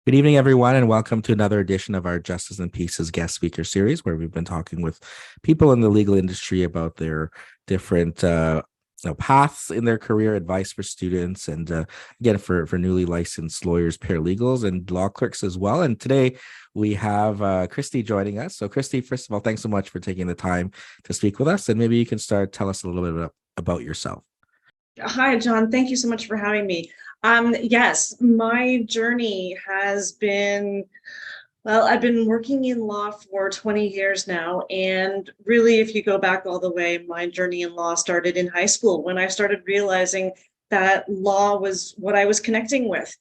Good evening, everyone, and welcome to another edition of our Justice and Pieces guest speaker series, where we've been talking with people in the legal industry about their different paths in their career, advice for students, and again for newly licensed lawyers, paralegals, and law clerks as well. And today we have Kristy joining us. So, Kristy, first of all, thanks so much for taking the time to speak with us, and maybe you can tell us a little bit about yourself. Hi, John. Thank you so much for having me. Yes, my journey has been, well, I've been working in law for 20 years now. And really, if you go back all the way, my journey in law started in high school when I started realizing that law was what I was connecting with.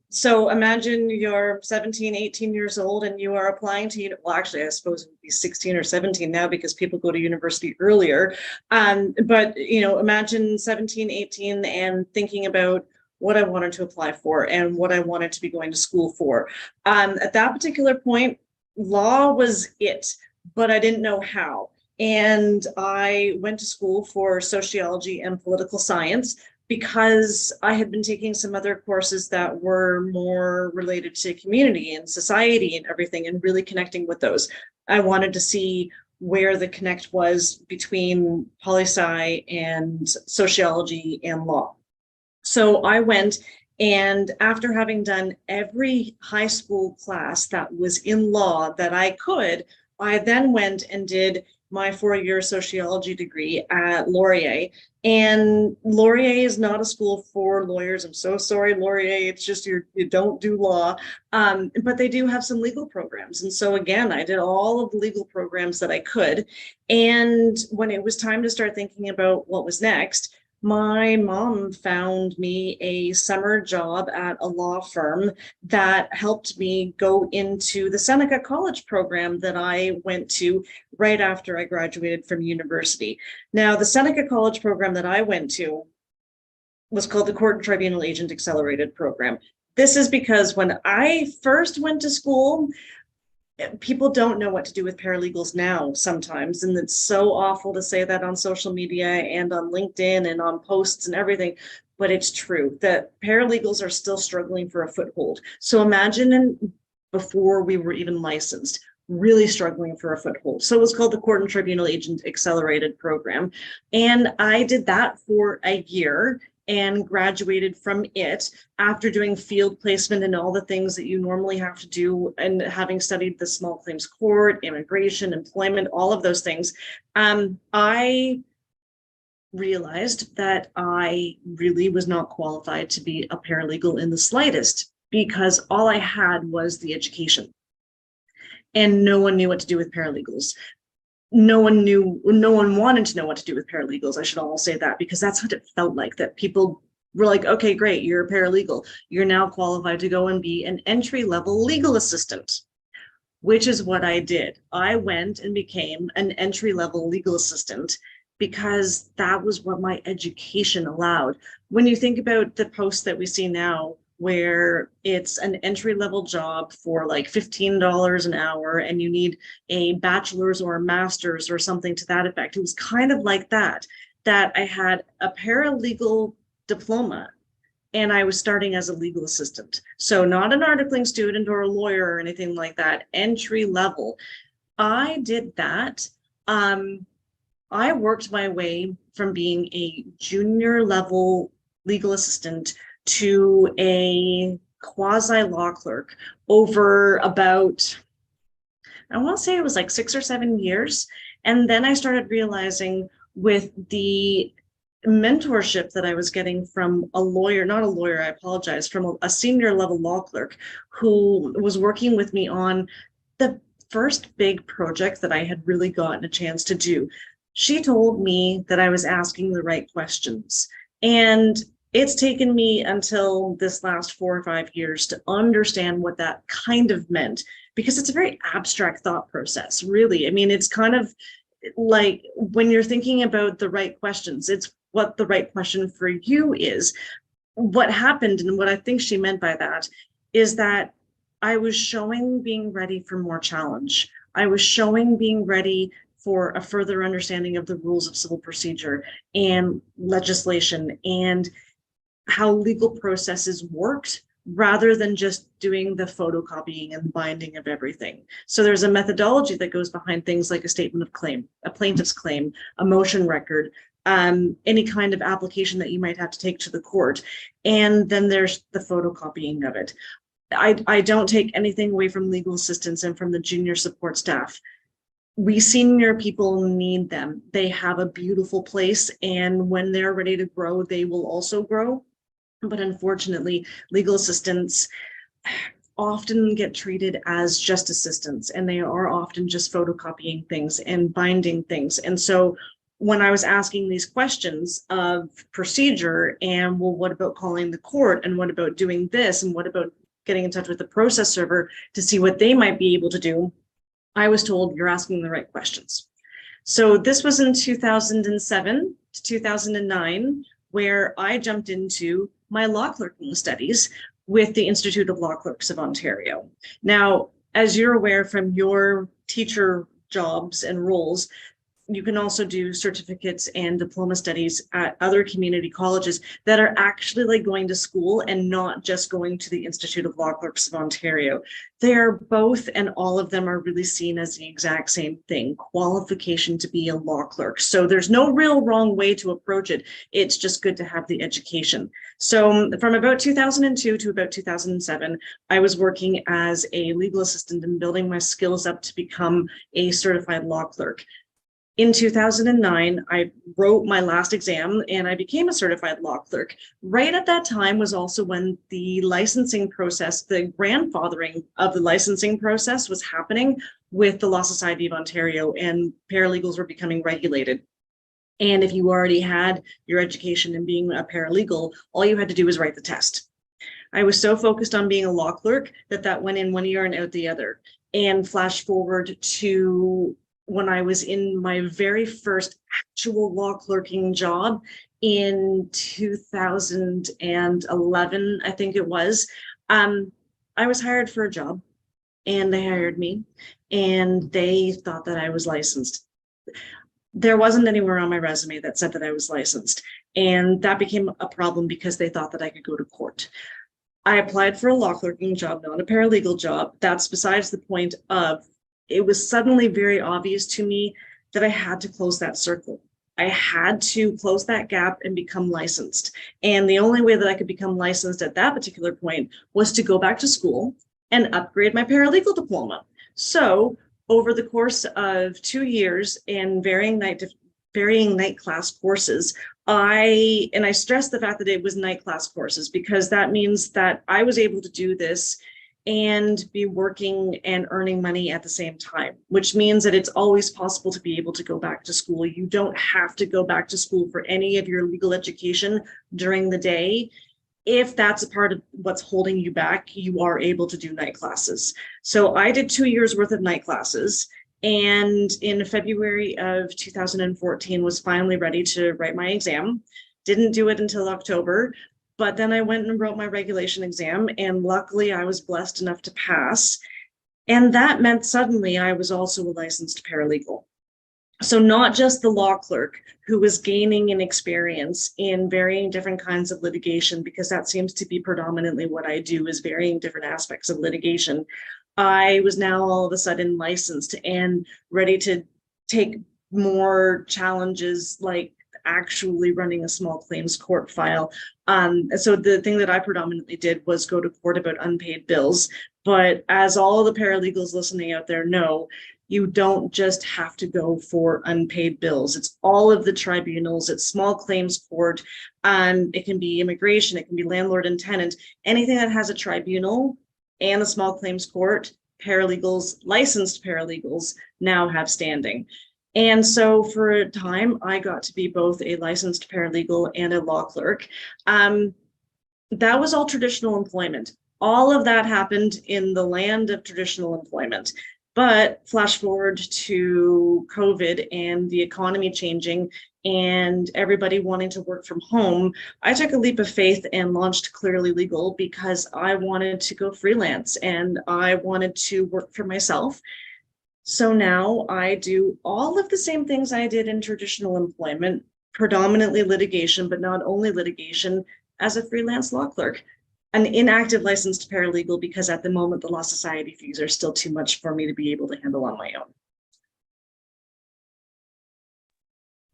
So imagine you're 17, 18 years old and you are applying to, well, actually, I suppose it would be 16 or 17 now because people go to university earlier. But, imagine 17, 18 and thinking about what I wanted to apply for and what I wanted to be going to school for. At that particular point, law was it, but I didn't know how. And I went to school for sociology and political science because I had been taking some other courses that were more related to community and society and everything, and really connecting with those. I wanted to see where the connect was between poli-sci and sociology and law. So I went, and after having done every high school class that was in law that I could, I then went and did my 4-year sociology degree at Laurier. And Laurier is not a school for lawyers. I'm so sorry, Laurier. It's just you don't do law. But they do have some legal programs. And so again, I did all of the legal programs that I could. And when it was time to start thinking about what was next, my mom found me a summer job at a law firm that helped me go into the Seneca College program that I went to right after I graduated from university. Now, the Seneca College program that I went to was called the Court and Tribunal Agent Accelerated Program. This is because when I first went to school, people don't know what to do with paralegals now sometimes. And it's so awful to say that on social media and on LinkedIn and on posts and everything. But it's true that paralegals are still struggling for a foothold. So imagine before we were even licensed, really struggling for a foothold. So it was called the Court and Tribunal Agent Accelerated Program. And I did that for a year and graduated from it after doing field placement and all the things that you normally have to do, and having studied the small claims court, immigration, employment, all of those things. I realized that I really was not qualified to be a paralegal in the slightest, because all I had was the education. And no one knew what to do with paralegals. No one wanted to know what to do with paralegals. I should all say that, because that's what it felt like, that people were like, okay, great, you're a paralegal. You're now qualified to go and be an entry-level legal assistant, which is what I did. I went and became an entry-level legal assistant because that was what my education allowed. When you think about the posts that we see now, where it's an entry-level job for like $15 an hour and you need a bachelor's or a master's or something to that effect. It was kind of like that I had a paralegal diploma and I was starting as a legal assistant. So not an articling student or a lawyer or anything like that, entry level. I did that. I worked my way from being a junior level legal assistant to a quasi law clerk over about, I want to say it was like 6 or 7 years. And then I started realizing, with the mentorship that I was getting from a lawyer, not a lawyer, I apologize, from a senior level law clerk who was working with me on the first big project that I had really gotten a chance to do. She told me that I was asking the right questions. And it's taken me until this last 4 or 5 years to understand what that kind of meant, because it's a very abstract thought process, really. I mean, it's kind of like when you're thinking about the right questions, it's what the right question for you is. What happened, and what I think she meant by that, is that I was showing being ready for more challenge. I was showing being ready for a further understanding of the rules of civil procedure and legislation and how legal processes worked rather than just doing the photocopying and binding of everything. So there's a methodology that goes behind things like a statement of claim, a plaintiff's claim, a motion record, any kind of application that you might have to take to the court. And then there's the photocopying of it. I don't take anything away from legal assistants and from the junior support staff. We senior people need them. They have a beautiful place, and when they're ready to grow, they will also grow. But unfortunately, legal assistants often get treated as just assistants, and they are often just photocopying things and binding things. And so when I was asking these questions of procedure and, well, what about calling the court, and what about doing this, and what about getting in touch with the process server to see what they might be able to do, I was told, you're asking the right questions. So this was in 2007 to 2009, where I jumped into my law clerking studies with the Institute of Law Clerks of Ontario. Now, as you're aware from your teacher jobs and roles, you can also do certificates and diploma studies at other community colleges that are actually like going to school and not just going to the Institute of Law Clerks of Ontario. They are both, and all of them are really seen as the exact same thing: qualification to be a law clerk. So there's no real wrong way to approach it. It's just good to have the education. So from about 2002 to about 2007, I was working as a legal assistant and building my skills up to become a certified law clerk. In 2009, I wrote my last exam and I became a certified law clerk. Right at that time was also when the licensing process, the grandfathering of the licensing process was happening with the Law Society of Ontario, and paralegals were becoming regulated. And if you already had your education in being a paralegal, all you had to do was write the test. I was so focused on being a law clerk that went in one ear and out the other. And flash forward to when I was in my very first actual law clerking job in 2011, I think it was, I was hired for a job, and they hired me, and they thought that I was licensed. There wasn't anywhere on my resume that said that I was licensed, and that became a problem because they thought that I could go to court. I applied for a law clerking job, not a paralegal job. That's besides the point of, it was suddenly very obvious to me that I had to close that circle. I had to close that gap and become licensed. And the only way that I could become licensed at that particular point was to go back to school and upgrade my paralegal diploma. So over the course of 2 years and varying night class courses, I stress the fact that it was night class courses, because that means that I was able to do this and be working and earning money at the same time, which means that it's always possible to be able to go back to school. You don't have to go back to school for any of your legal education during the day. If that's a part of what's holding you back, you are able to do night classes. So I did 2 years worth of night classes, and in February of 2014 was finally ready to write my exam. Didn't do it until October. But then I went and wrote my regulation exam, and luckily I was blessed enough to pass. And that meant suddenly I was also a licensed paralegal. So not just the law clerk who was gaining an experience in varying different kinds of litigation, because that seems to be predominantly what I do, is varying different aspects of litigation. I was now all of a sudden licensed and ready to take more challenges, like actually running a small claims court file. So the thing that I predominantly did was go to court about unpaid bills. But as all the paralegals listening out there know, you don't just have to go for unpaid bills. It's all of the tribunals, it's small claims court, it can be immigration, it can be landlord and tenant, anything that has a tribunal and a small claims court, paralegals, licensed paralegals now have standing. And so for a time, I got to be both a licensed paralegal and a law clerk. That was all traditional employment. All of that happened in the land of traditional employment. But flash forward to COVID and the economy changing and everybody wanting to work from home, I took a leap of faith and launched Clearly Legal because I wanted to go freelance and I wanted to work for myself. So now I do all of the same things I did in traditional employment, predominantly litigation, but not only litigation, as a freelance law clerk. an inactive licensed paralegal because at the moment the law society fees are still too much for me to be able to handle on my own.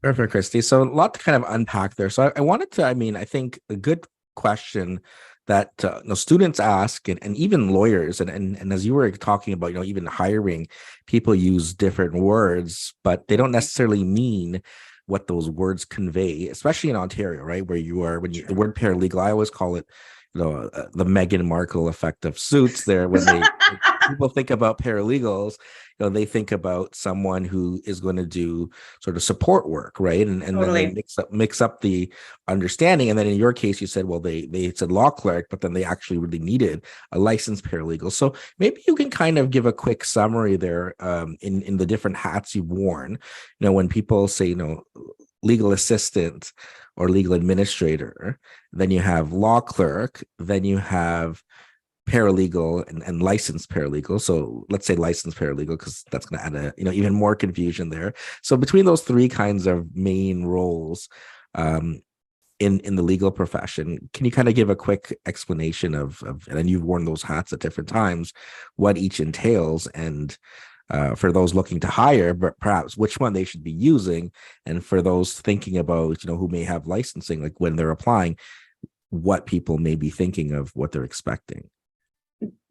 Perfect, Kristy. So a lot to kind of unpack there. So I wanted to, I think a good question that students ask, and even lawyers, and as you were talking about, even hiring, people use different words, but they don't necessarily mean what those words convey, especially in Ontario, right? Where you are, the word paralegal, I always call it, the Meghan Markle effect of Suits there. When people think about paralegals, they think about someone who is going to do sort of support work, right? And Totally. then they mix up the understanding. And then in your case, you said, well, they said law clerk, but then they actually really needed a licensed paralegal. So maybe you can kind of give a quick summary there, in the different hats you've worn. When people say, legal assistant or legal administrator, then you have law clerk, then you have paralegal and licensed paralegal. So let's say licensed paralegal, because that's going to add even more confusion there. So between those three kinds of main roles in the legal profession, can you kind of give a quick explanation of and you've worn those hats at different times, what each entails, and for those looking to hire, but perhaps which one they should be using, and for those thinking about who may have licensing, like when they're applying, what people may be thinking of what they're expecting?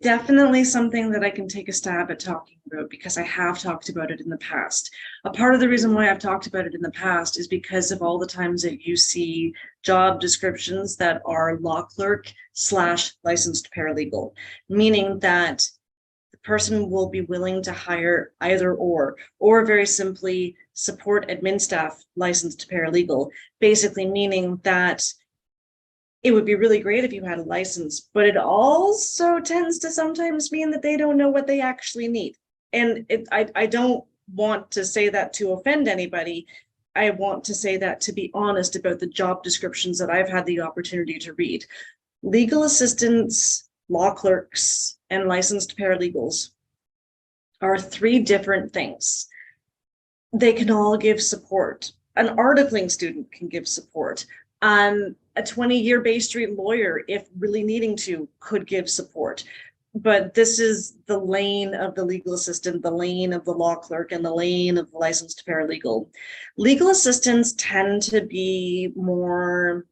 Definitely something that I can take a stab at talking about because I have talked about it in the past. A part of the reason why I've talked about it in the past is because of all the times that you see job descriptions that are law clerk / licensed paralegal, meaning that the person will be willing to hire either or very simply support admin staff licensed paralegal, basically meaning that it would be really great if you had a license, but it also tends to sometimes mean that they don't know what they actually need. And I don't want to say that to offend anybody. I want to say that to be honest about the job descriptions that I've had the opportunity to read. Legal assistants, law clerks, and licensed paralegals are three different things. They can all give support. An articling student can give support. A 20-year Bay Street lawyer, if really needing to, could give support. But this is the lane of the legal assistant, the lane of the law clerk, and the lane of the licensed paralegal. Legal assistants tend to be more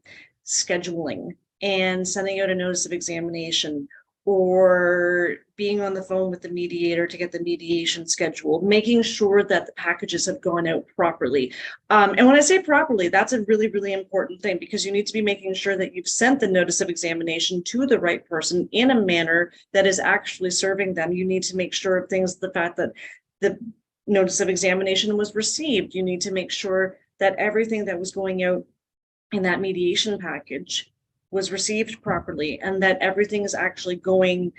scheduling and sending out a notice of examination, or being on the phone with the mediator to get the mediation scheduled, making sure that the packages have gone out properly. And when I say properly, that's a really, really important thing, because you need to be making sure that you've sent the notice of examination to the right person in a manner that is actually serving them. You need to make sure of things, the fact that the notice of examination was received. You need to make sure that everything that was going out in that mediation package was received properly, and that everything is actually going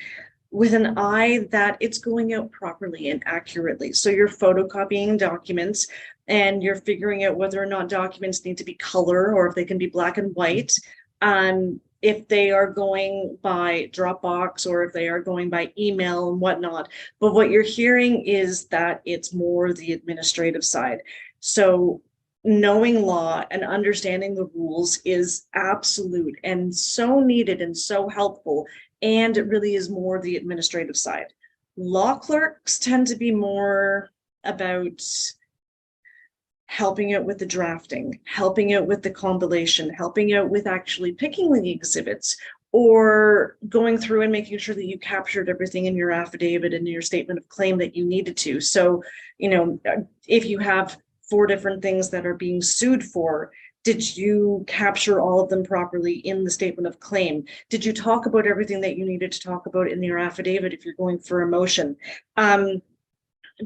with an eye that it's going out properly and accurately. So you're photocopying documents and you're figuring out whether or not documents need to be color or if they can be black and white. If they are going by Dropbox or if they are going by email and whatnot. But what you're hearing is that it's more the administrative side. So knowing law and understanding the rules is absolute and so needed and so helpful. And it really is more the administrative side. Law clerks tend to be more about helping out with the drafting, helping out with the compilation, helping out with actually picking the exhibits, or going through and making sure that you captured everything in your affidavit and your statement of claim that you needed to. So, if you have 4 different things that are being sued for, did you capture all of them properly in the statement of claim? Did you talk about everything that you needed to talk about in your affidavit if you're going for a motion?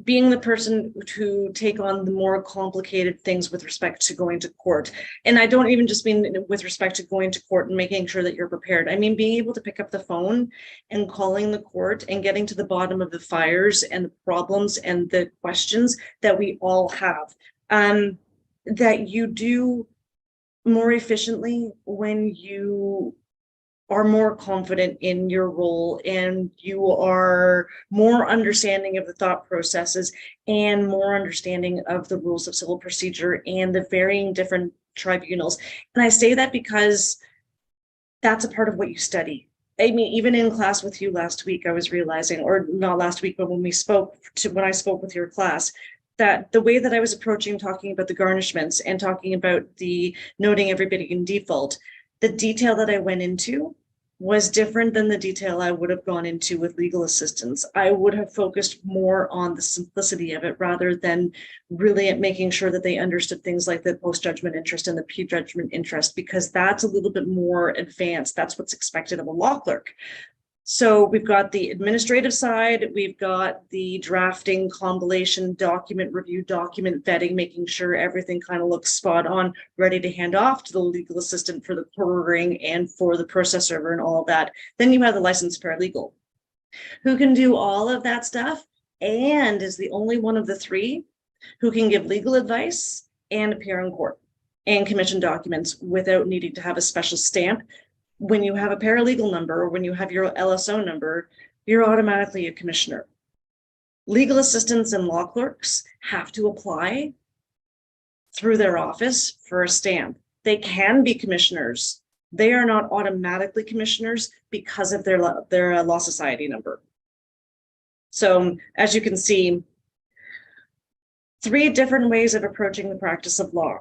Being the person to take on the more complicated things with respect to going to court. And I don't even just mean with respect to going to court and making sure that you're prepared. I mean, being able to pick up the phone and calling the court and getting to the bottom of the fires and the problems and the questions that we all have. That you do more efficiently when you are more confident in your role and you are more understanding of the thought processes and more understanding of the rules of civil procedure and the varying different tribunals. And I say that because that's a part of what you study. I mean, even in class with you last week, I was realizing, or not last week, but when I spoke with your class, that the way that I was approaching talking about the garnishments and talking about the noting everybody in default, the detail that I went into was different than the detail I would have gone into with legal assistance. I would have focused more on the simplicity of it rather than really at making sure that they understood things like the post-judgment interest and the pre-judgment interest, because that's a little bit more advanced. That's what's expected of a law clerk. So we've got the administrative side, we've got the drafting, compilation, document review, document vetting, making sure everything kind of looks spot on, ready to hand off to the legal assistant for the quartering and for the process server and all of that. Then you have the licensed paralegal who can do all of that stuff and is the only one of the three who can give legal advice and appear in court and commission documents without needing to have a special stamp. When you have a paralegal number or when you have your LSO number, you're automatically a commissioner. Legal assistants and law clerks have to apply through their office for a stamp. They can be commissioners. They are not automatically commissioners because of their law society number. So as you can see, 3 different ways of approaching the practice of law.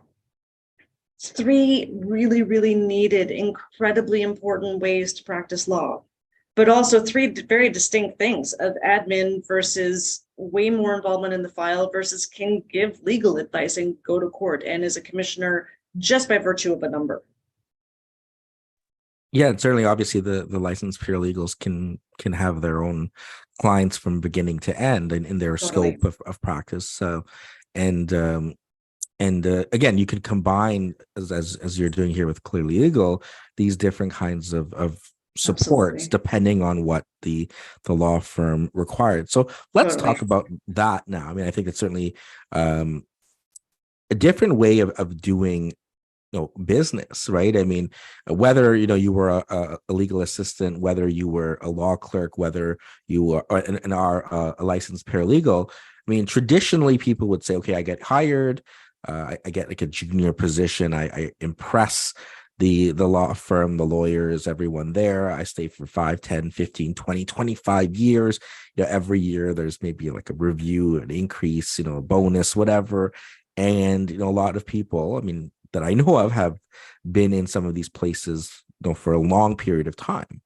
3 really, really needed, incredibly important ways to practice law, but also 3 very distinct things of admin versus way more involvement in the file versus can give legal advice and go to court and is a commissioner just by virtue of a number. Yeah, and certainly, obviously, the licensed paralegals can have their own clients from beginning to end in their Totally. scope of practice. So, and again, you could combine as you're doing here with Clearly Legal, these different kinds of supports Absolutely. depending on what the law firm required. So let's Totally. talk about that now. I mean, I think it's certainly a different way of doing business, right? I mean, whether you were a legal assistant, whether you were a law clerk, whether you are a licensed paralegal. I mean, traditionally people would say, okay, I get hired, I get like a junior position, I impress the law firm, the lawyers, everyone there. I stay for 5, 10, 15, 20, 25 years. Every year there's maybe like a review, an increase, a bonus, whatever. And a lot of people, I mean, that I know of have been in some of these places, for a long period of time.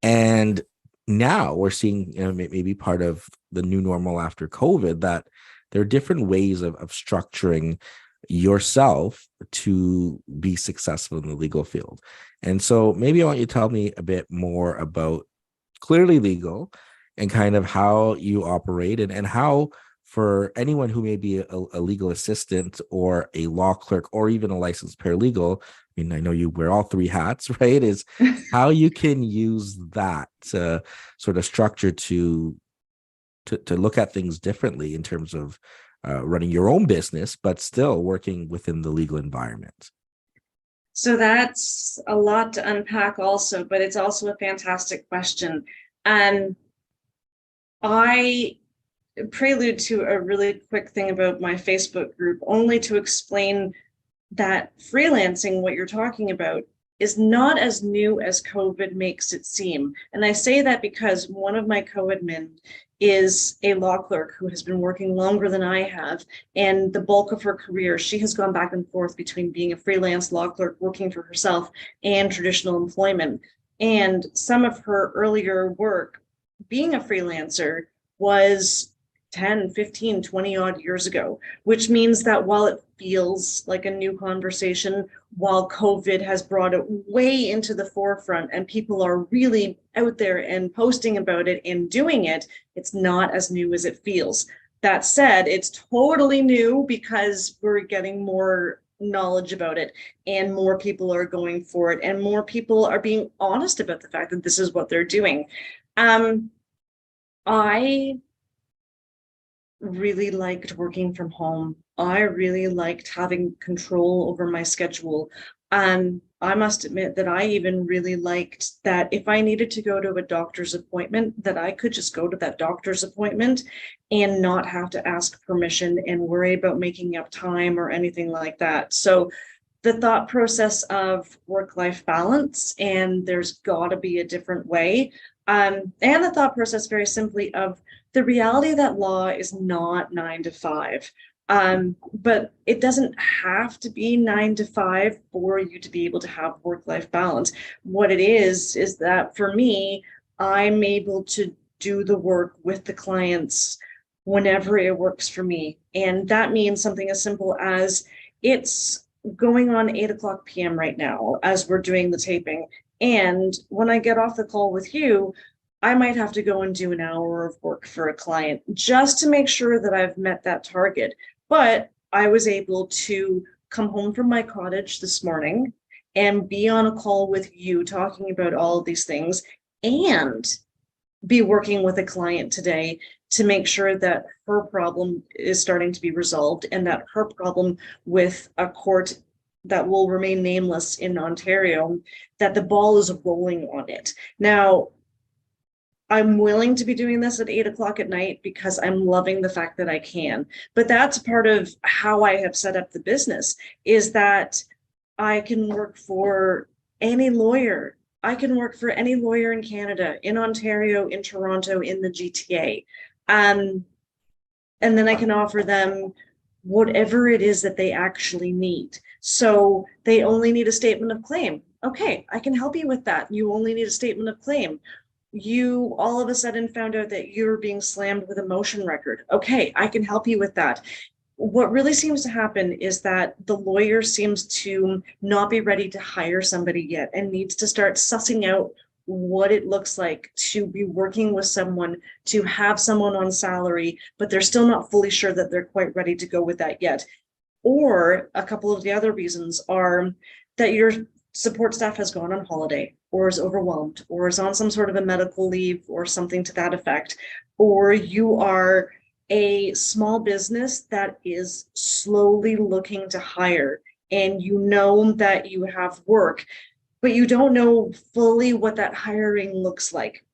And now we're seeing, maybe part of the new normal after COVID, that there are different ways of structuring yourself to be successful in the legal field. And so maybe I want you to tell me a bit more about Clearly Legal and kind of how you operate and how, for anyone who may be a legal assistant or a law clerk or even a licensed paralegal, I mean, I know you wear all 3 hats, right? Is how you can use that sort of structure to look at things differently in terms of running your own business, but still working within the legal environment. So that's a lot to unpack also, but it's also a fantastic question. And I prelude to a really quick thing about my Facebook group, only to explain that freelancing, what you're talking about, is not as new as COVID makes it seem. And I say that because one of my co-admin is a law clerk who has been working longer than I have. And the bulk of her career, she has gone back and forth between being a freelance law clerk working for herself and traditional employment. And some of her earlier work being a freelancer was 10, 15, 20 odd years ago, which means that while it feels like a new conversation, while COVID has brought it way into the forefront and people are really out there and posting about it and doing it, it's not as new as it feels. That said, it's totally new because we're getting more knowledge about it and more people are going for it and more people are being honest about the fact that this is what they're doing. I really liked working from home. I really liked having control over my schedule. I must admit that I even really liked that if I needed to go to a doctor's appointment, that I could just go to that doctor's appointment and not have to ask permission and worry about making up time or anything like that. So the thought process of work-life balance, and there's got to be a different way. And the thought process, very simply, of the reality that law is not 9 to 5. But it doesn't have to be 9 to 5 for you to be able to have work-life balance. What it is that for me, I'm able to do the work with the clients whenever it works for me. And that means something as simple as it's going on 8 o'clock p.m. right now as we're doing the taping. And when I get off the call with you, I might have to go and do an hour of work for a client just to make sure that I've met that target. But I was able to come home from my cottage this morning and be on a call with you talking about all of these things and be working with a client today to make sure that her problem is starting to be resolved and that her problem with a court that will remain nameless in Ontario, that the ball is rolling on it. Now, I'm willing to be doing this at 8 o'clock at night because I'm loving the fact that I can. But that's part of how I have set up the business, is that I can work for any lawyer. I can work for any lawyer in Canada, in Ontario, in Toronto, in the GTA. And then I can offer them whatever it is that they actually need. So they only need a statement of claim. Okay, I can help you with that. You only need a statement of claim. You all of a sudden found out that you're being slammed with a motion record. Okay, I can help you with that. What really seems to happen is that the lawyer seems to not be ready to hire somebody yet and needs to start sussing out what it looks like to be working with someone, to have someone on salary, but they're still not fully sure that they're quite ready to go with that yet. Or a couple of the other reasons are that your support staff has gone on holiday or is overwhelmed or is on some sort of a medical leave or something to that effect, or you are a small business that is slowly looking to hire and you know that you have work, but you don't know fully what that hiring looks like.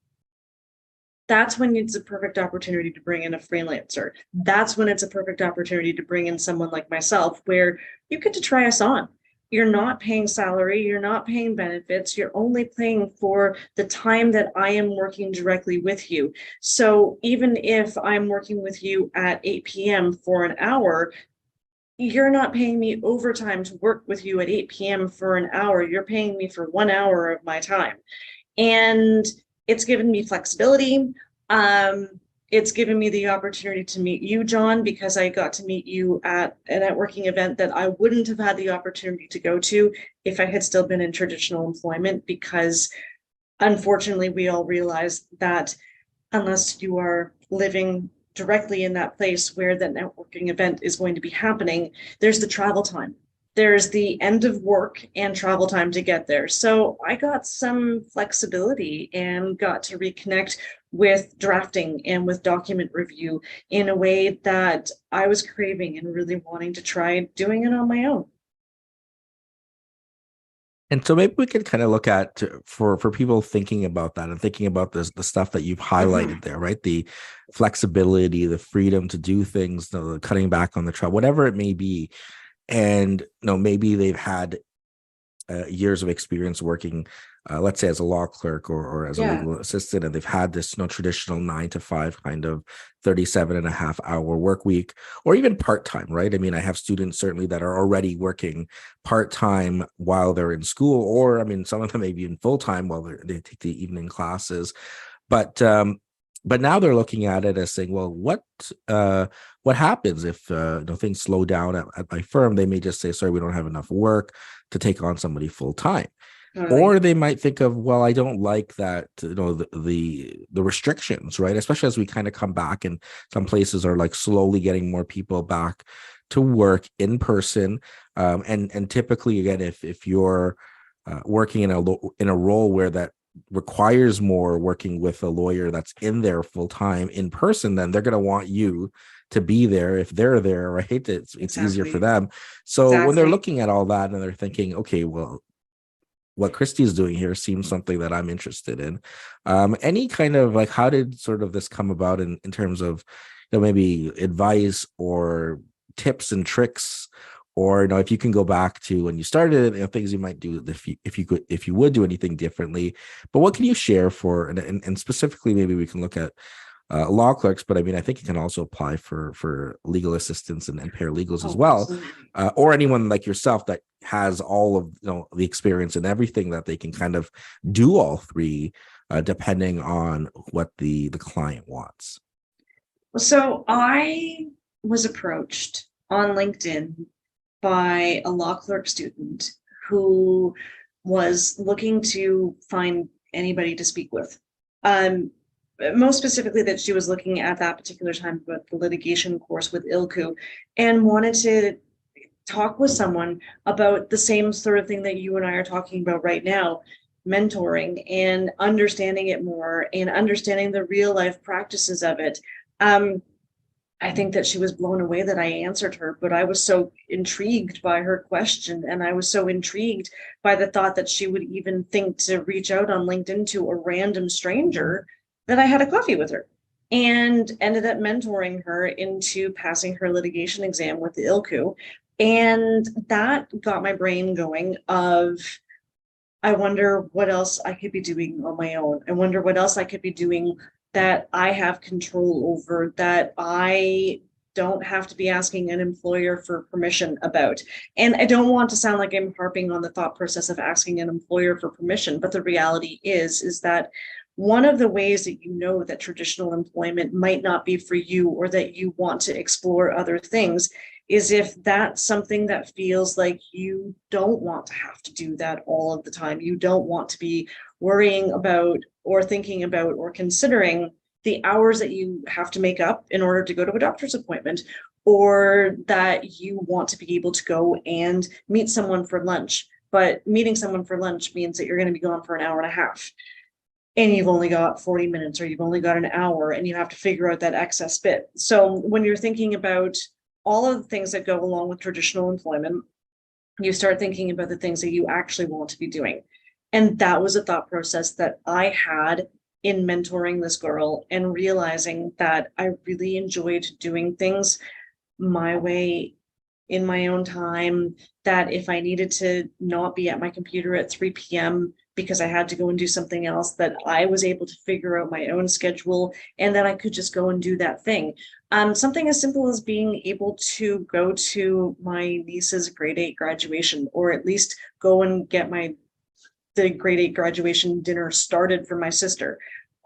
That's when it's a perfect opportunity to bring in a freelancer. That's when it's a perfect opportunity to bring in someone like myself, where you get to try us on. You're not paying salary, you're not paying benefits, you're only paying for the time that I am working directly with you. So even if I'm working with you at 8 p.m. for an hour, you're not paying me overtime to work with you at 8 p.m. for an hour. You're paying me for 1 hour of my time. And it's given me flexibility. It's given me the opportunity to meet you, John, because I got to meet you at a networking event that I wouldn't have had the opportunity to go to if I had still been in traditional employment, because unfortunately, we all realize that unless you are living directly in that place where that networking event is going to be happening, there's the travel time. There's the end of work and travel time to get there. So I got some flexibility and got to reconnect with drafting and with document review in a way that I was craving and really wanting to try doing it on my own. And so maybe we could kind of look at for people thinking about that and thinking about this, the stuff that you've highlighted there, right? The flexibility, the freedom to do things, the cutting back on the travel, whatever it may be. And maybe they've had years of experience working, let's say as a law clerk or as a legal assistant, and they've had this traditional 9 to 5 kind of 37.5 hour work week, or even part-time, right? I mean, I have students certainly that are already working part-time while they're in school, or I mean, some of them maybe even full-time while they take the evening classes. But now they're looking at it as saying, well, what happens if things slow down at my firm? They may just say, sorry, we don't have enough work to take on somebody full time. Or they might think of, well, I don't like that, the restrictions, right? Especially as we kind of come back, and some places are like slowly getting more people back to work in person. And typically, again, if you're working in a role where that requires more working with a lawyer that's in there full time in person, then they're going to want you to be there if they're there, right? It's exactly. Easier for them. So when they're looking at all that and they're thinking, okay, well, what Kristy is doing here seems something that I'm interested in. Any kind of like, how did sort of this come about in terms of maybe advice or tips and tricks or if you can go back to when you started, things you might do if you would do anything differently. But what can you share for, and specifically, maybe we can look at law clerks, but I mean, I think it can also apply for legal assistants and paralegals as Oh, well, absolutely. or anyone like yourself that has all of the experience and everything, that they can kind of do all three, depending on what the client wants. So I was approached on LinkedIn by a law clerk student who was looking to find anybody to speak with. Most specifically, that she was looking at that particular time about the litigation course with ILCU and wanted to talk with someone about the same sort of thing that you and I are talking about right now, mentoring and understanding it more and understanding the real life practices of it. I think that she was blown away that I answered her, but I was so intrigued by her question, and I was so intrigued by the thought that she would even think to reach out on LinkedIn to a random stranger, that I had a coffee with her and ended up mentoring her into passing her litigation exam with the ILCU. And that got my brain going of, I wonder what else I could be doing on my own. I wonder what else I could be doing that I have control over, that I don't have to be asking an employer for permission about. And I don't want to sound like I'm harping on the thought process of asking an employer for permission, but the reality is that one of the ways that you know that traditional employment might not be for you, or that you want to explore other things, is if that's something that feels like you don't want to have to do that all of the time. You don't want to be worrying about or thinking about or considering the hours that you have to make up in order to go to a doctor's appointment, or that you want to be able to go and meet someone for lunch. But meeting someone for lunch means that you're going to be gone for an hour and a half, and you've only got 40 minutes, or you've only got an hour, and you have to figure out that excess bit. So when you're thinking about all of the things that go along with traditional employment, you start thinking about the things that you actually want to be doing. And that was a thought process that I had in mentoring this girl, and realizing that I really enjoyed doing things my way, in my own time, that if I needed to not be at my computer at 3 p.m. because I had to go and do something else, that I was able to figure out my own schedule, and that I could just go and do that thing. Something as simple as being able to go to my niece's grade 8 graduation, or at least go and get the grade 8 graduation dinner started for my sister.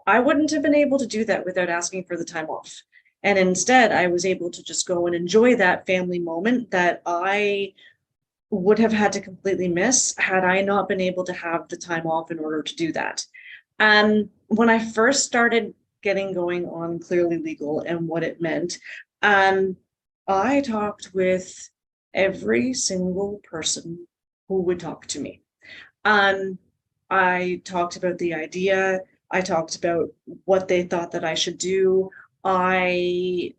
I wouldn't have been able to do that without asking for the time off. And instead, I was able to just go and enjoy that family moment that I would have had to completely miss had I not been able to have the time off in order to do that. When I first started getting going on Clearly Legal and what it meant, I talked with every single person who would talk to me. I talked about the idea. I talked about what they thought that I should do. I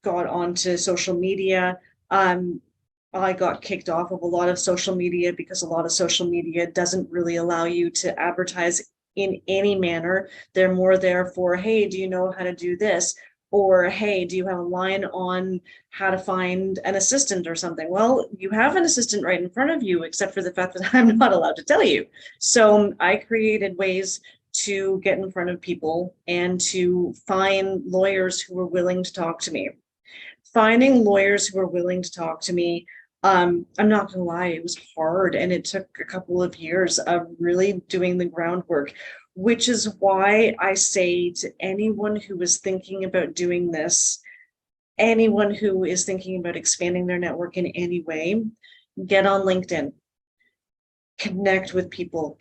got onto social media. I got kicked off of a lot of social media because a lot of social media doesn't really allow you to advertise in any manner. They're more there for, hey, do you know how to do this? Or, hey, do you have a line on how to find an assistant or something? Well, you have an assistant right in front of you, except for the fact that I'm not allowed to tell you. So I created ways to get in front of people and to find lawyers who were willing to talk to me. Finding lawyers who were willing to talk to me, I'm not gonna lie, it was hard, and it took a couple of years of really doing the groundwork, which is why I say to anyone who is thinking about doing this, anyone who is thinking about expanding their network in any way, get on LinkedIn, connect with people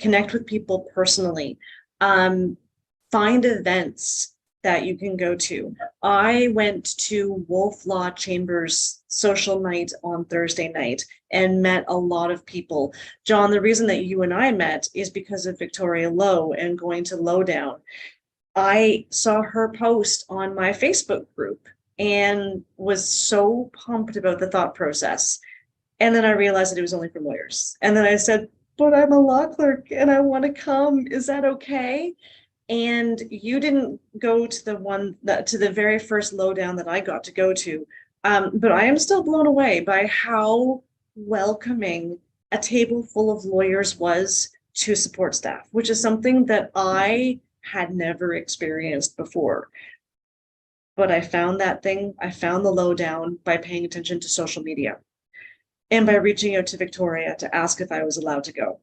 personally, find events that you can go to. I went to Wolf Law Chambers social night on Thursday night and met a lot of people. John, the reason that you and I met is because of Victoria Lowe and going to Lowdown. I saw her post on my Facebook group and was so pumped about the thought process. And then I realized that it was only for lawyers. And then I said, but I'm a law clerk and I want to come. Is that okay? And you didn't go to the very first Lowdown that I got to go to. But I am still blown away by how welcoming a table full of lawyers was to support staff, which is something that I had never experienced before. But I found I found the lowdown by paying attention to social media and by reaching out to Victoria to ask if I was allowed to go.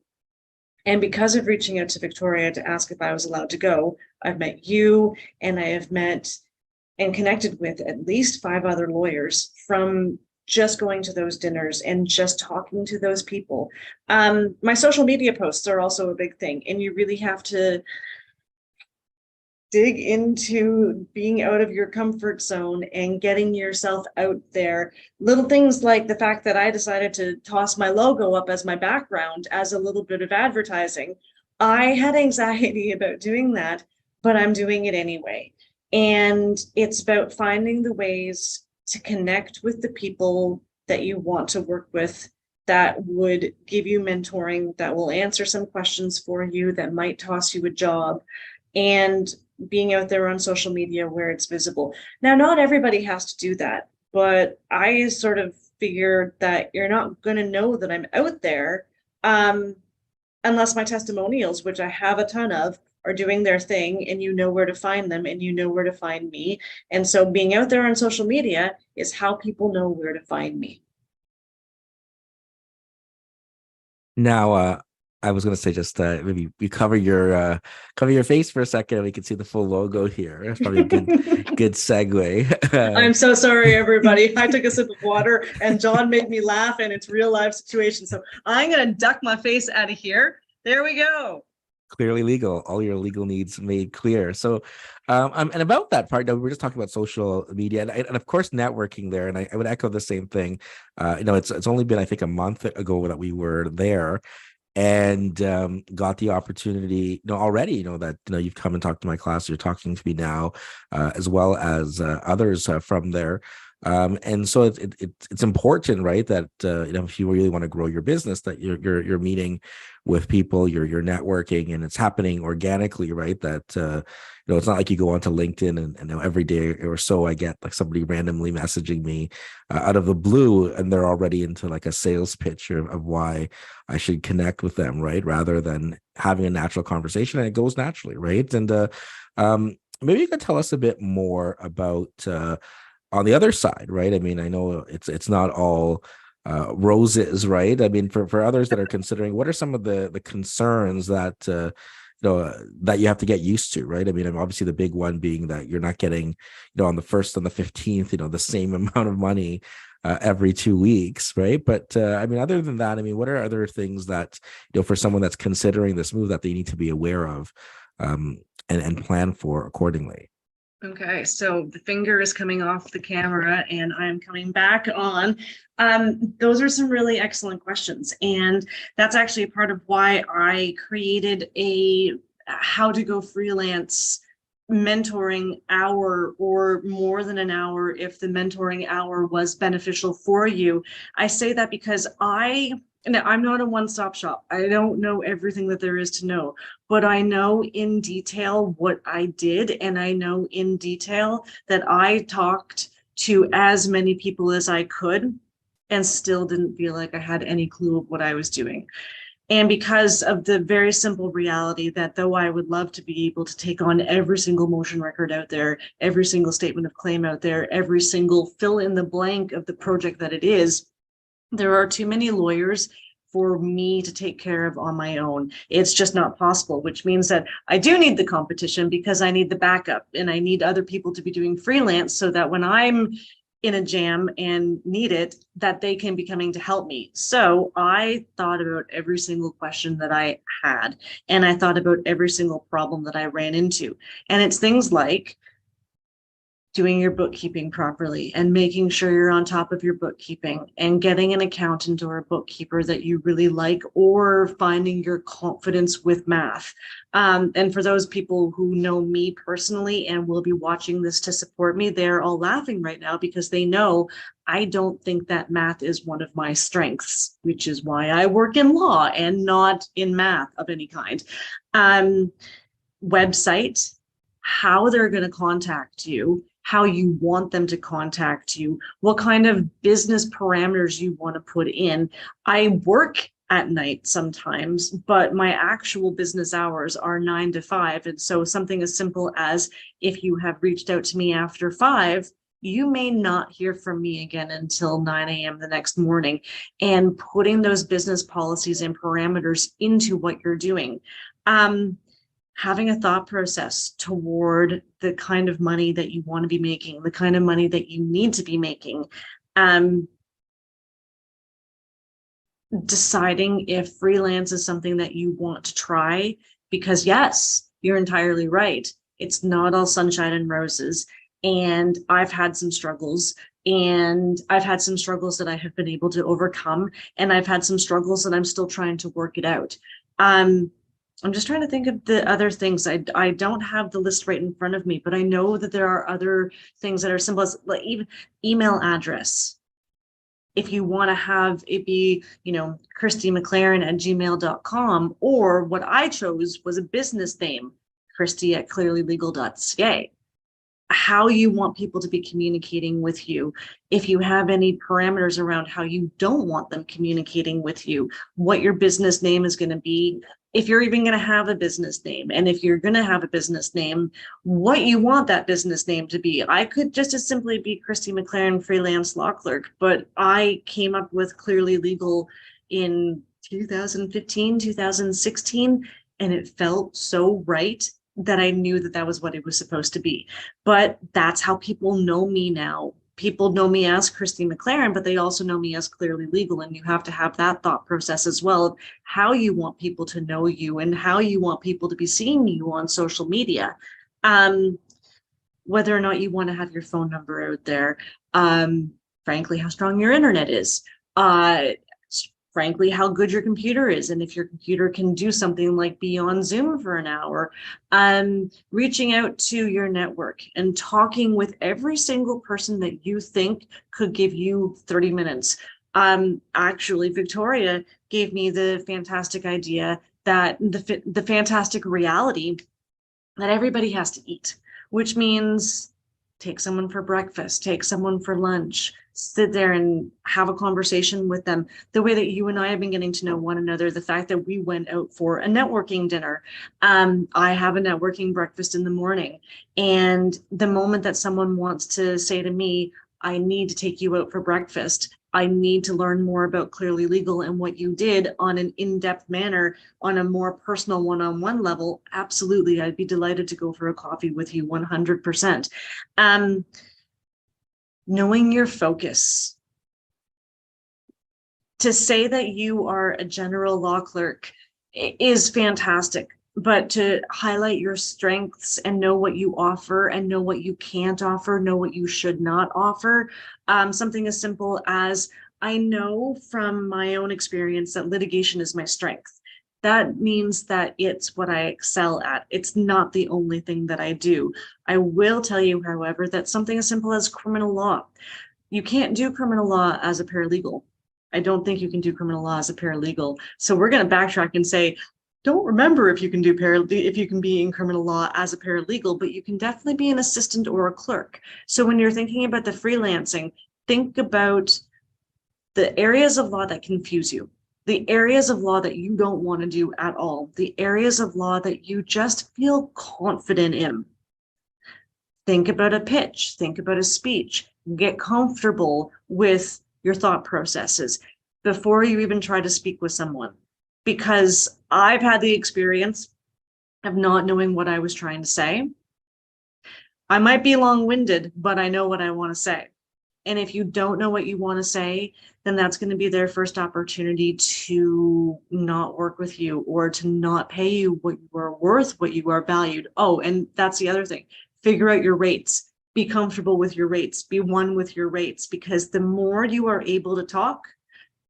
And because of reaching out to Victoria to ask if I was allowed to go, I've met you, and I have met and connected with at least 5 other lawyers from just going to those dinners and just talking to those people. My social media posts are also a big thing, and you really have to dig into being out of your comfort zone and getting yourself out there. Little things like the fact that I decided to toss my logo up as my background as a little bit of advertising. I had anxiety about doing that, but I'm doing it anyway. And it's about finding the ways to connect with the people that you want to work with, that would give you mentoring, that will answer some questions for you, that might toss you a job, and being out there on social media where it's visible. Now, not everybody has to do that, but I sort of figured that you're not going to know that I'm out there unless my testimonials, which I have a ton of, are doing their thing, and you know where to find them and you know where to find me. And so being out there on social media is how people know where to find me. Now, I was going to say just maybe you cover your face for a second, and we can see the full logo here. That's probably a good segue. I'm so sorry, everybody. I took a sip of water, and John made me laugh, and it's real life situation. So I'm going to duck my face out of here. There we go. Clearly legal, all your legal needs made clear. So and about that part, we were just talking about social media and of course networking there, and I would echo the same thing. It's only been, I think, a month ago that we were there, and got the opportunity, already, that you've come and talked to my class, you're talking to me now, as well as others from there. And so it's important, right, that if you really want to grow your business, that you're meeting with people, you're networking, and it's happening organically, right? That it's not like you go onto LinkedIn and every day or so I get like somebody randomly messaging me out of the blue, and they're already into like a sales pitch of why I should connect with them, right? Rather than having a natural conversation, and it goes naturally, right? And maybe you could tell us a bit more about on the other side, right? I mean, I know it's not all roses, right? I mean, for others that are considering, what are some of the concerns that that you have to get used to, right? I mean, obviously the big one being that you're not getting, on the 1st and the 15th, the same amount of money every 2 weeks, right? But I mean, other than that, I mean, what are other things that for someone that's considering this move that they need to be aware of and plan for accordingly? Okay, so the finger is coming off the camera and I'm coming back on. Those are some really excellent questions. And that's actually a part of why I created a how to go freelance mentoring hour, or more than an hour if the mentoring hour was beneficial for you. I say that because I'm not a one-stop shop. I don't know everything that there is to know, but I know in detail what I did, and I know in detail that I talked to as many people as I could and still didn't feel like I had any clue of what I was doing. And because of the very simple reality that though I would love to be able to take on every single motion record out there, every single statement of claim out there, every single fill in the blank of the project that it is, there are too many lawyers for me to take care of on my own. It's just not possible, which means that I do need the competition because I need the backup, and I need other people to be doing freelance so that when I'm in a jam and need it, that they can be coming to help me. So I thought about every single question that I had, and I thought about every single problem that I ran into. And it's things like doing your bookkeeping properly and making sure you're on top of your bookkeeping, and getting an accountant or a bookkeeper that you really like, or finding your confidence with math. And for those people who know me personally and will be watching this to support me, they're all laughing right now because they know I don't think that math is one of my strengths, which is why I work in law and not in math of any kind. Website, how they're going to contact you, how you want them to contact you, what kind of business parameters you want to put in. I work at night sometimes, but my actual business hours are 9 to 5. And so something as simple as, if you have reached out to me after 5, you may not hear from me again until 9 a.m. the next morning. And putting those business policies and parameters into what you're doing. Having a thought process toward the kind of money that you want to be making, the kind of money that you need to be making. Deciding if freelance is something that you want to try, because yes, you're entirely right. It's not all sunshine and roses. And I've had some struggles, and I've had some struggles that I have been able to overcome. And I've had some struggles that I'm still trying to work it out. I'm just trying to think of the other things. I don't have the list right in front of me, but I know that there are other things that are simple, as like even email address. If you want to have it be, Kristy McLaren at gmail.com, or what I chose was a business name, Kristy at clearlylegal.ca. How you want people to be communicating with you, if you have any parameters around how you don't want them communicating with you, what your business name is going to be, if you're even going to have a business name, and if you're going to have a business name, what you want that business name to be. I could just as simply be Kristy McLaren, freelance law clerk, but I came up with Clearly Legal in 2015, 2016, and it felt so right that I knew that that was what it was supposed to be. But that's how people know me now. People know me as Kristy McLaren, but they also know me as Clearly Legal. And you have to have that thought process as well, of how you want people to know you and how you want people to be seeing you on social media. Whether or not you want to have your phone number out there, frankly, how strong your internet is, frankly, how good your computer is. And if your computer can do something like be on Zoom for an hour, reaching out to your network and talking with every single person that you think could give you 30 minutes. Actually, Victoria gave me the fantastic idea that the fantastic reality that everybody has to eat, which means take someone for breakfast, take someone for lunch, sit there and have a conversation with them. The way that you and I have been getting to know one another, the fact that we went out for a networking dinner. I have a networking breakfast in the morning. And the moment that someone wants to say to me, I need to take you out for breakfast, I need to learn more about Clearly Legal and what you did on an in-depth manner, on a more personal one-on-one level, absolutely, I'd be delighted to go for a coffee with you 100%. Knowing your focus. To say that you are a general law clerk is fantastic, but to highlight your strengths and know what you offer and know what you can't offer, know what you should not offer. Something as simple as, I know from my own experience that litigation is my strength. That means that it's what I excel at. It's not the only thing that I do. I will tell you, however, that something as simple as criminal law. You can't do criminal law as a paralegal. I don't think you can do criminal law as a paralegal. So we're going to backtrack and say, don't remember if you can do if you can be in criminal law as a paralegal, but you can definitely be an assistant or a clerk. So when you're thinking about the freelancing, think about the areas of law that confuse you, the areas of law that you don't want to do at all, the areas of law that you just feel confident in. Think about a pitch, think about a speech, get comfortable with your thought processes before you even try to speak with someone. Because I've had the experience of not knowing what I was trying to say. I might be long-winded, but I know what I want to say. And if you don't know what you want to say, then that's going to be their first opportunity to not work with you or to not pay you what you are worth, what you are valued. Oh, and that's the other thing. Figure out your rates. Be comfortable with your rates. Be one with your rates, because the more you are able to talk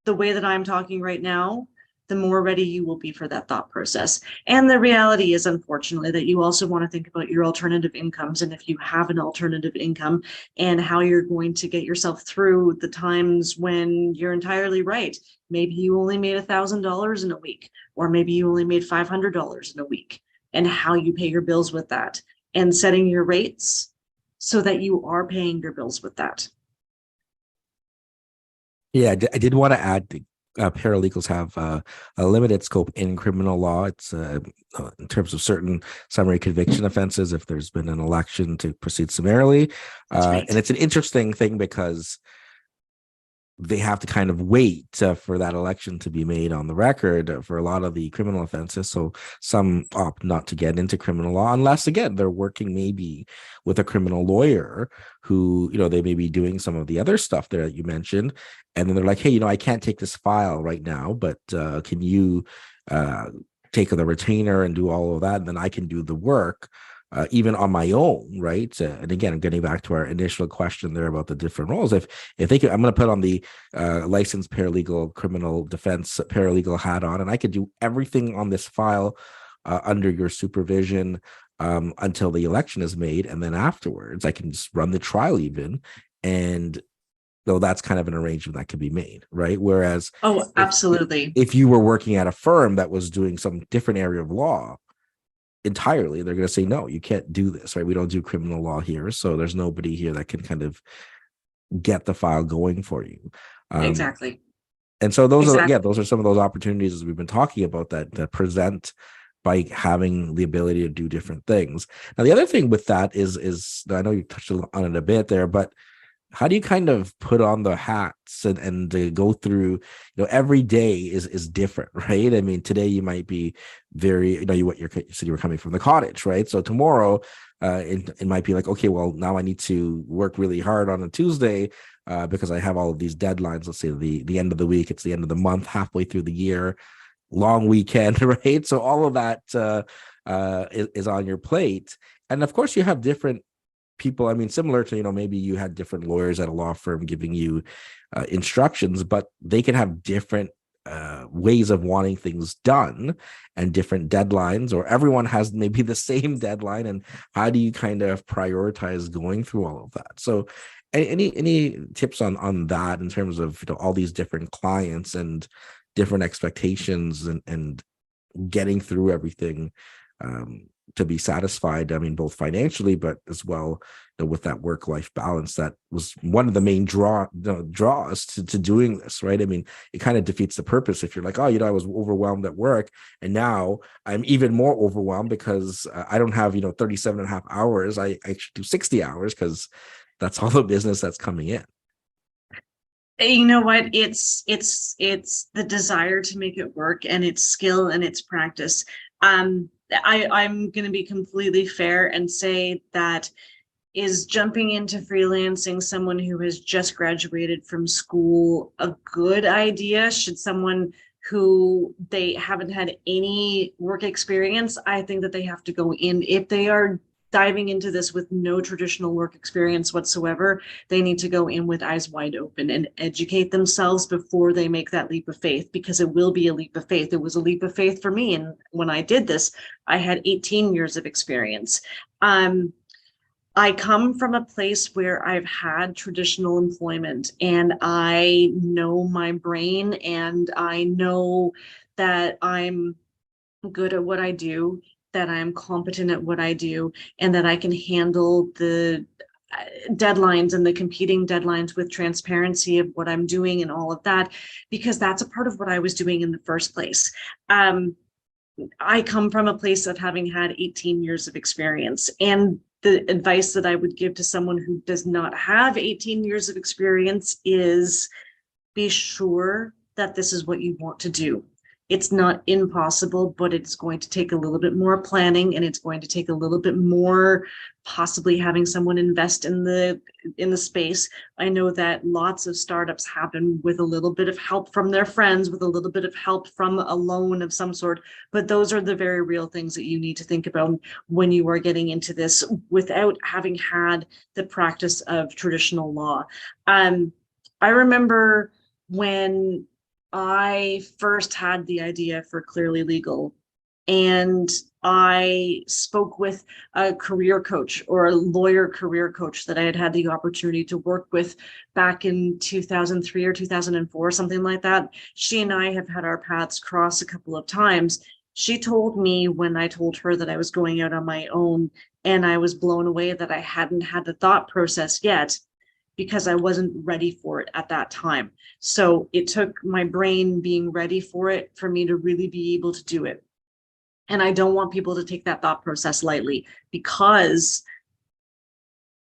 the way that I'm talking right now, the more ready you will be for that thought process. And the reality is, unfortunately, that you also want to think about your alternative incomes, and if you have an alternative income, and how you're going to get yourself through the times when you're entirely right. Maybe you only made $1,000 in a week, or maybe you only made $500 in a week, and how you pay your bills with that, and setting your rates so that you are paying your bills with that. Yeah, I did want to add paralegals have a limited scope in criminal law. It's in terms of certain summary conviction offenses, if there's been an election to proceed summarily. That's right. And it's an interesting thing because they have to kind of wait for that election to be made on the record for a lot of the criminal offenses. So some opt not to get into criminal law unless, again, they're working maybe with a criminal lawyer who, they may be doing some of the other stuff there that you mentioned. And then they're like, hey, I can't take this file right now, but can you take the retainer and do all of that? And then I can do the work. Even on my own, right? And again, getting back to our initial question there about the different roles, if they could, I'm going to put on the licensed paralegal criminal defense paralegal hat on, and I could do everything on this file under your supervision until the election is made, and then afterwards I can just run the trial even, and though that's kind of an arrangement that could be made, right? Whereas, absolutely, if you were working at a firm that was doing some different area of law entirely, they're going to say, no, you can't do this, right? We don't do criminal law here, so there's nobody here that can kind of get the file going for you. Exactly. And so those are some of those opportunities, as we've been talking about, that present by having the ability to do different things. Now, the other thing with that is I know you touched on it a bit there, but how do you kind of put on the hats and go through, every day is different, right? I mean, today you might be very, you said you were coming from the cottage, right? So tomorrow it might be like, okay, well, now I need to work really hard on a Tuesday because I have all of these deadlines. Let's say the end of the week, it's the end of the month, halfway through the year, long weekend, right? So all of that is on your plate. And of course you have different people. I mean, similar to, maybe you had different lawyers at a law firm giving you instructions, but they can have different ways of wanting things done and different deadlines, or everyone has maybe the same deadline. And how do you kind of prioritize going through all of that? So any tips on that in terms of, all these different clients and different expectations and getting through everything to be satisfied, I mean, both financially, but as well, with that work-life balance that was one of the main draws to doing this, right? I mean, it kind of defeats the purpose if you're like, oh, I was overwhelmed at work, and now I'm even more overwhelmed because I don't have, 37 and a half hours. I actually do 60 hours because that's all the business that's coming in. You know what? It's the desire to make it work, and it's skill and it's practice. I'm going to be completely fair and say that is jumping into freelancing someone who has just graduated from school a good idea? Should someone who they haven't had any work experience, I think that they have to go in, if they are diving into this with no traditional work experience whatsoever, they need to go in with eyes wide open and educate themselves before they make that leap of faith, because it will be a leap of faith. It was a leap of faith for me. And when I did this, I had 18 years of experience. I come from a place where I've had traditional employment, and I know my brain, and I know that I'm good at what I do, that I'm competent at what I do, and that I can handle the deadlines and the competing deadlines with transparency of what I'm doing and all of that, because that's a part of what I was doing in the first place. I come from a place of having had 18 years of experience, and the advice that I would give to someone who does not have 18 years of experience is be sure that this is what you want to do. It's not impossible, but it's going to take a little bit more planning, and it's going to take a little bit more possibly having someone invest in the space. I know that lots of startups happen with a little bit of help from their friends, with a little bit of help from a loan of some sort, but those are the very real things that you need to think about when you are getting into this without having had the practice of traditional law. I remember when I first had the idea for Clearly Legal, and I spoke with a career coach, or a lawyer career coach, that I had the opportunity to work with back in 2003 or 2004, something like that. She and I have had our paths cross a couple of times, She told me when I told her that I was going out on my own, and I was blown away that I hadn't had the thought process yet because I wasn't ready for it at that time. So it took my brain being ready for it for me to really be able to do it. And I don't want people to take that thought process lightly, because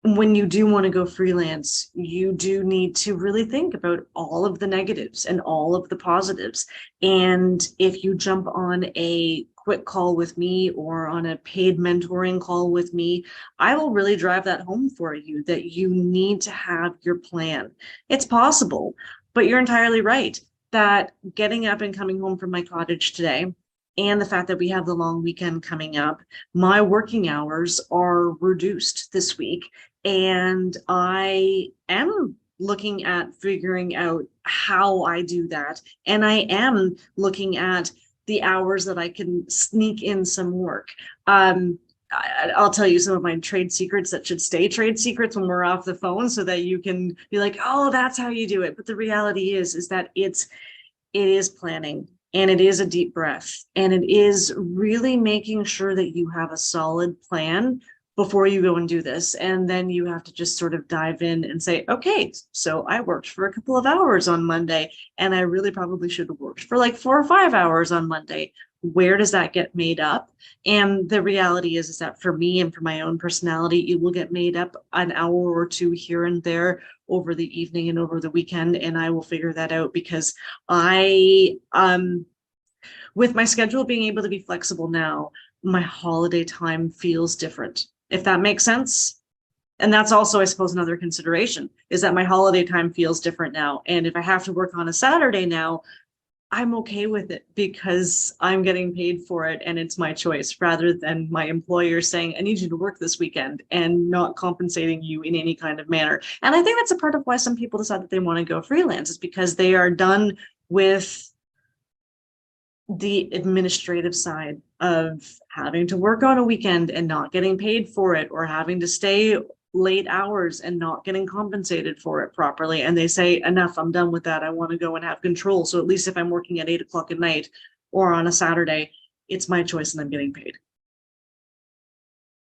when you do want to go freelance, you do need to really think about all of the negatives and all of the positives. And if you jump on a quick call with me or on a paid mentoring call with me, I will really drive that home for you, that you need to have your plan. It's possible, but you're entirely right that getting up and coming home from my cottage today, and the fact that we have the long weekend coming up, my working hours are reduced this week, and I am looking at figuring out how I do that. And I am looking at the hours that I can sneak in some work. I'll tell you some of my trade secrets that should stay trade secrets when we're off the phone, so that you can be like, oh, that's how you do it. But the reality is that it is planning, and it is a deep breath, and it is really making sure that you have a solid plan before you go and do this. And then you have to just sort of dive in and say, okay, so I worked for a couple of hours on Monday, and I really probably should have worked for like 4 or 5 hours on Monday. Where does that get made up? And the reality is that for me and for my own personality, it will get made up an hour or two here and there over the evening and over the weekend. And I will figure that out, because with my schedule being able to be flexible now, my holiday time feels different, if that makes sense. And that's also, I suppose, another consideration, is that my holiday time feels different now. And if I have to work on a Saturday now, I'm okay with it, because I'm getting paid for it and it's my choice, rather than my employer saying, I need you to work this weekend, and not compensating you in any kind of manner. And I think that's a part of why some people decide that they want to go freelance, is because they are done with the administrative side of having to work on a weekend and not getting paid for it, or having to stay late hours and not getting compensated for it properly. And they say, enough, I'm done with that. I want to go and have control. So at least if I'm working at 8 o'clock at night or on a Saturday, it's my choice and I'm getting paid.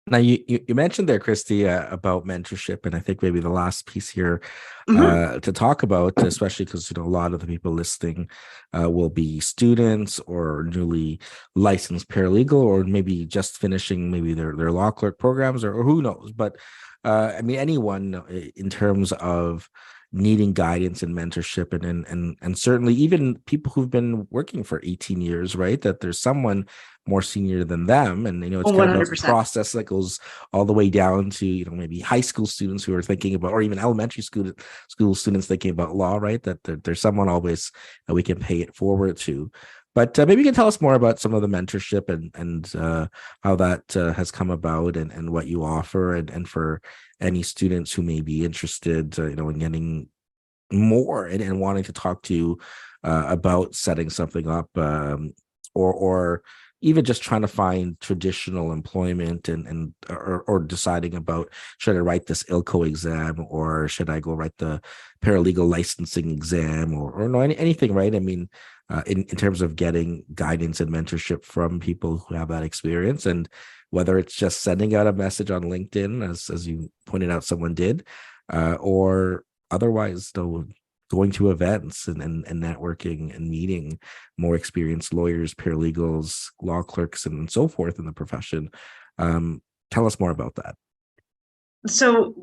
Now, you mentioned there, Kristy, about mentorship, and I think maybe the last piece here to talk about, especially because a lot of the people listening will be students or newly licensed paralegal, or maybe just finishing maybe their law clerk programs, or who knows. But I mean, anyone in terms of needing guidance and mentorship, and certainly even people who've been working for 18 years, right? That there's someone more senior than them, and it's kind of a 100%. process that goes all the way down to maybe high school students who are thinking about, or even elementary school students thinking about law, right? That there's someone always that we can pay it forward to. But maybe you can tell us more about some of the mentorship and how that has come about, and what you offer, and for any students who may be interested, in getting more and wanting to talk to you about setting something up, or even just trying to find traditional employment, or deciding about, should I write this ILCO exam, or should I go write the paralegal licensing exam, or no, anything, right? I mean, in terms of getting guidance and mentorship from people who have that experience, and whether it's just sending out a message on LinkedIn, as you pointed out someone did, or otherwise, though, going to events and networking and meeting more experienced lawyers, paralegals, law clerks, and so forth in the profession. Tell us more about that. So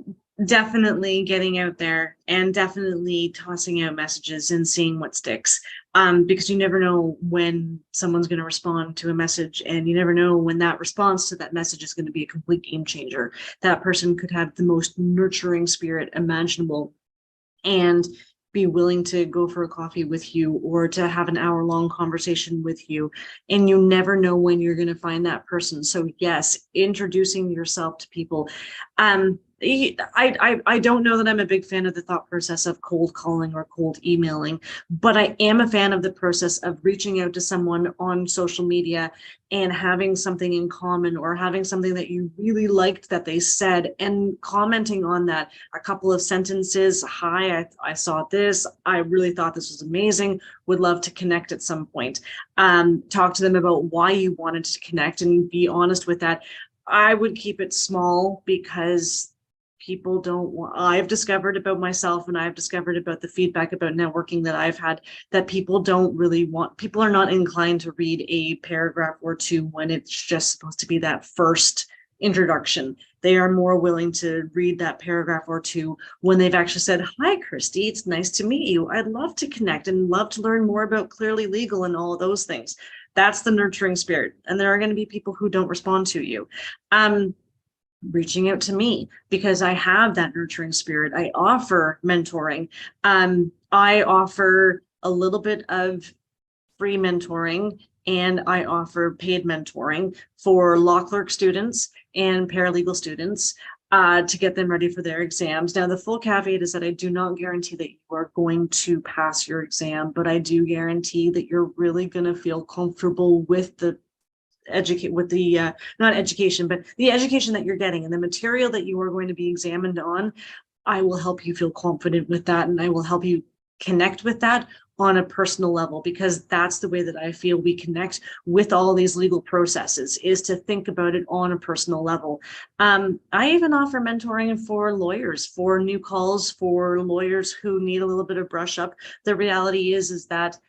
definitely getting out there and definitely tossing out messages and seeing what sticks, because you never know when someone's going to respond to a message, and you never know when that response to that message is going to be a complete game changer. That person could have the most nurturing spirit imaginable and be willing to go for a coffee with you, or to have an hour-long conversation with you, and you never know when you're going to find that person. So yes, introducing yourself to people. I don't know that I'm a big fan of the thought process of cold calling or cold emailing, but I am a fan of the process of reaching out to someone on social media and having something in common, or having something that you really liked that they said and commenting on that. A couple of sentences. Hi, I saw this. I really thought this was amazing. Would love to connect at some point. Talk to them about why you wanted to connect and be honest with that. I would keep it small, because people don't want, I've discovered about myself, and I've discovered about the feedback about networking that I've had, that people don't really want, people are not inclined to read a paragraph or two when it's just supposed to be that first introduction. They are more willing to read that paragraph or two when they've actually said, hi, Kristy, it's nice to meet you. I'd love to connect and love to learn more about Clearly Legal and all of those things. That's the nurturing spirit. And there are going to be people who don't respond to you. Reaching out to me, because I have that nurturing spirit. I offer mentoring. I offer a little bit of free mentoring, and I offer paid mentoring for law clerk students and paralegal students, to get them ready for their exams. Now, the full caveat is that I do not guarantee that you are going to pass your exam, but I do guarantee that you're really going to feel comfortable with the not education, but the education that you're getting and the material that you are going to be examined on. I will help you feel confident with that, and I will help you connect with that on a personal level, because that's the way that I feel we connect with all these legal processes, is to think about it on a personal level. I even offer mentoring for lawyers, for new calls, for lawyers who need a little bit of brush up. The reality is that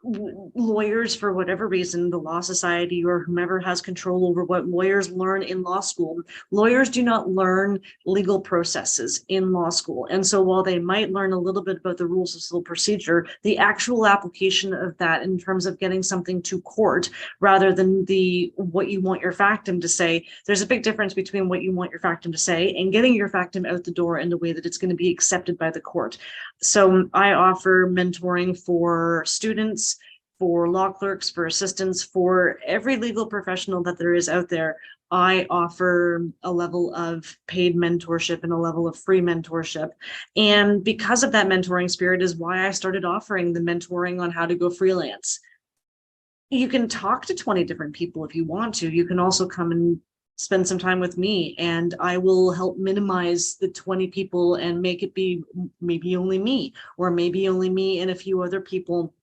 lawyers, for whatever reason, the Law Society or whomever has control over what lawyers learn in law school, lawyers do not learn legal processes in law school. And so while they might learn a little bit about the rules of civil procedure, the actual application of that in terms of getting something to court, rather than the what you want your factum to say, there's a big difference between what you want your factum to say and getting your factum out the door in the way that it's going to be accepted by the court. So I offer mentoring for students, for law clerks, for assistants, for every legal professional that there is out there. I offer a level of paid mentorship and a level of free mentorship. And because of that mentoring spirit is why I started offering the mentoring on how to go freelance. You can talk to 20 different people if you want to. You can also come and spend some time with me, and I will help minimize the 20 people and make it be maybe only me, or maybe only me and a few other people.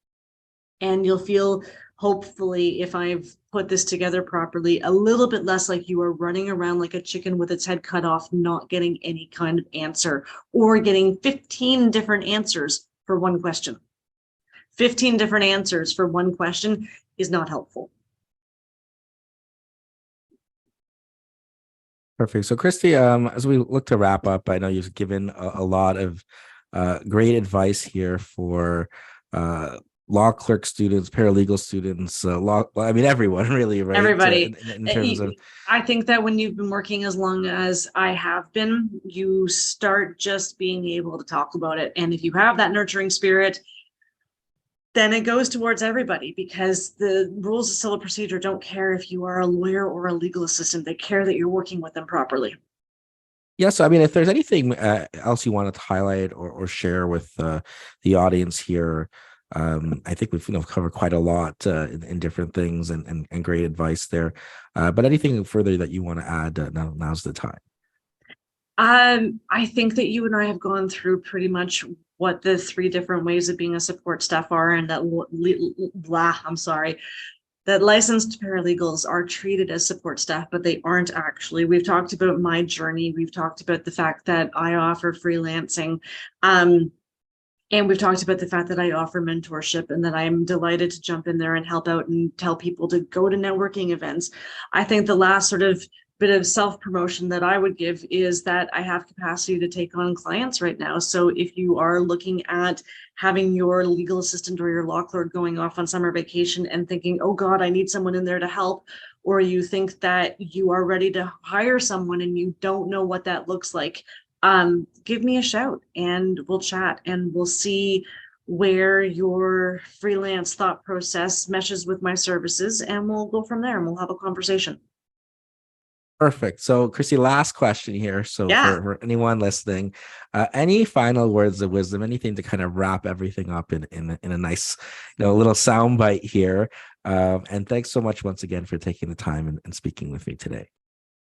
And you'll feel, hopefully, if I've put this together properly, a little bit less like you are running around like a chicken with its head cut off, not getting any kind of answer, or getting 15 different answers for one question. 15 different answers for one question is not helpful. Perfect. So, Kristy, as we look to wrap up, I know you've given a lot of great advice here for law clerk students, paralegal students, I mean, everyone really, right? Everybody. In terms of, I think that when you've been working as long as I have been, you start just being able to talk about it. And if you have that nurturing spirit, then it goes towards everybody, because the rules of civil procedure don't care if you are a lawyer or a legal assistant. They care that you're working with them properly. yeah. So, I mean, if there's anything else you wanted to highlight or share with the audience here, I think we've covered quite a lot in different things and great advice there. But anything further that you want to add, now's the time. I think that you and I have gone through pretty much what the 3 different ways of being a support staff are, and that that licensed paralegals are treated as support staff, but they aren't actually. We've talked about my journey. We've talked about the fact that I offer freelancing. And we've talked about the fact that I offer mentorship, and that I'm delighted to jump in there and help out and tell people to go to networking events. I think the last sort of bit of self-promotion that I would give is that I have capacity to take on clients right now. So if you are looking at having your legal assistant or your law clerk going off on summer vacation and thinking, oh God, I need someone in there to help, or you think that you are ready to hire someone and you don't know what that looks like, give me a shout and we'll chat, and we'll see where your freelance thought process meshes with my services, and we'll go from there and we'll have a conversation. Perfect. So, Kristy, last question here. So, Yeah. for anyone listening, any final words of wisdom, anything to kind of wrap everything up in a nice, little sound bite here. And thanks so much once again for taking the time and speaking with me today.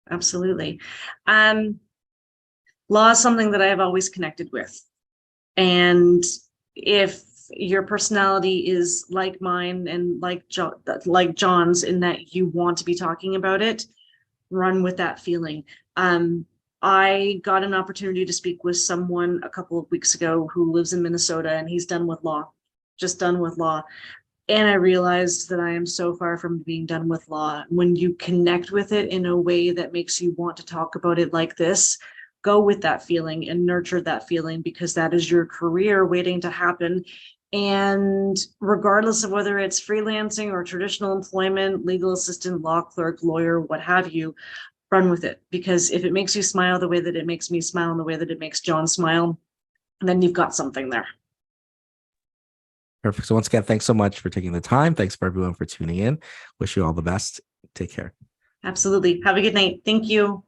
Absolutely. Um, Law is something that I have always connected with. And if your personality is like mine and like John's, in that you want to be talking about it, run with that feeling. I got an opportunity to speak with someone a couple of weeks ago who lives in Minnesota, and he's done with law, just done with law. And I realized that I am so far from being done with law. When you connect with it in a way that makes you want to talk about it like this, go with that feeling and nurture that feeling, because that is your career waiting to happen. And regardless of whether it's freelancing or traditional employment, legal assistant, law clerk, lawyer, what have you, run with it. Because if it makes you smile the way that it makes me smile and the way that it makes John smile, then you've got something there. Perfect. So, once again, thanks so much for taking the time. Thanks for everyone for tuning in. Wish you all the best. Take care. Absolutely. Have a good night. Thank you.